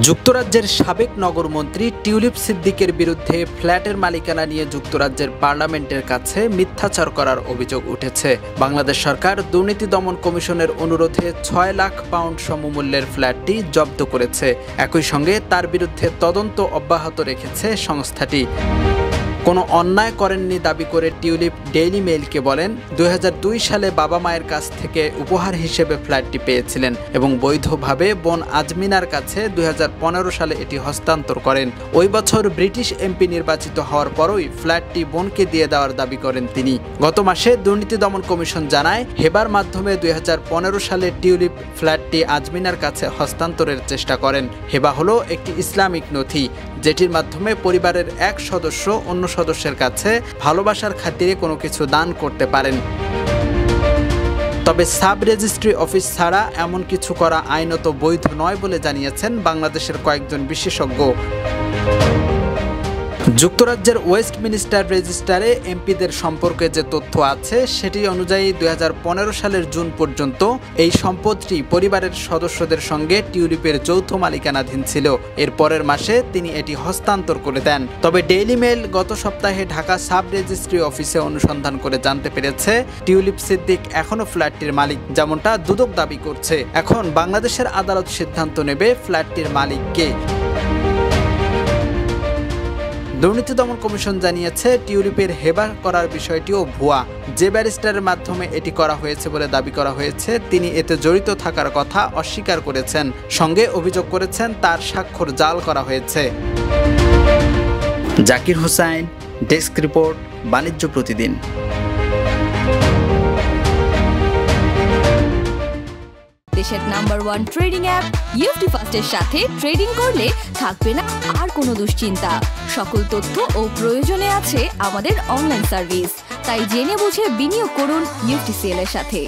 যুক্তরাজ্যের সাবেক নগরমন্ত্রী টিউলিপ সিদ্দিকের বিরুদ্ধে ফ্ল্যাটের মালিকানা নিয়ে যুক্তরাজ্যের পার্লামেন্টের কাছে মিথ্যাচার করার অভিযোগ উঠেছে। বাংলাদেশ সরকার দুর্নীতি দমন কমিশনের অনুরোধে ৬ লাখ পাউন্ড সমমূল্যের ফ্ল্যাটটি জব্দ করেছে। একই সঙ্গে তার বিরুদ্ধে তদন্ত অব্যাহত রেখেছে সংস্থাটি। কোনো অন্যায় করেননি দাবি করে টিউলিপ ডেইলি মেইলকে বলেন, ২০০২ সালে বাবা মায়ের কাছ থেকে উপহার হিসেবে ফ্ল্যাটটি পেয়েছিলেন এবং বৈধভাবে বোন আজমিনার কাছে ২০১৫ সালে এটি হস্তান্তর করেন। ওই বছর ব্রিটিশ এমপি নির্বাচিত হওয়ার পরই ফ্ল্যাটটি বোনকে দিয়ে দেওয়ার দাবি করেন তিনি। গত মাসে দুর্নীতি দমন কমিশন জানায়, হেবার মাধ্যমে ২০১৫ সালে টিউলিপ ফ্ল্যাটটি আজমিনার কাছে হস্তান্তরের চেষ্টা করেন। হেবা হলো একটি ইসলামিক নথি, যেটির মাধ্যমে পরিবারের এক সদস্য অন্য সদস্যের কাছে ভালোবাসার খাতিরে কোনো কিছু দান করতে পারেন। তবে সাব রেজিস্ট্রি অফিস ছাড়া এমন কিছু করা আইনত বৈধ নয় বলে জানিয়েছেন বাংলাদেশের কয়েকজন বিশেষজ্ঞ। যুক্তরাজ্যের ওয়েস্টমিনিস্টার রেজিস্টারে এমপিদের সম্পর্কে যে তথ্য আছে সেটি অনুযায়ী ২০১৫ সালের জুন পর্যন্ত এই সম্পদটি পরিবারের সদস্যদের সঙ্গে টিউলিপের যৌথ মালিকানাধীন ছিল। এর পরের মাসে তিনি এটি হস্তান্তর করে দেন। তবে ডেইলি মেইল গত সপ্তাহে ঢাকা সাব রেজিস্ট্রি অফিসে অনুসন্ধান করে জানতে পেরেছে, টিউলিপ সিদ্দিক এখনও ফ্ল্যাটটির মালিক, যেমনটা দুদক দাবি করছে। এখন বাংলাদেশের আদালত সিদ্ধান্ত নেবে ফ্ল্যাটটির মালিক কে। দুর্নীতি দমন কমিশন জানিয়েছে, টিউলিপের হেবা করার বিষয়টিও ভুয়া। যে ব্যারিস্টারের মাধ্যমে এটি করা হয়েছে বলে দাবি করা হয়েছে, তিনি এতে জড়িত থাকার কথা অস্বীকার করেছেন। সঙ্গে অভিযোগ করেছেন তার স্বাক্ষর জাল করা হয়েছে। জাকির হোসাইন, ডেস্ক রিপোর্ট, বাণিজ্য প্রতিদিন। দেশের নাম্বার 1 ট্রেডিং অ্যাপ ইউএফটি ফাস্টের সাথে ট্রেডিং করলে থাকবে না আর কোনো দুশ্চিন্তা। সকল তথ্য ও প্রয়োজনে আছে আমাদের অনলাইন সার্ভিস। তাই জেনে বুঝে বিনিয়োগ করুন ইউএফটিসিএল এর সাথে।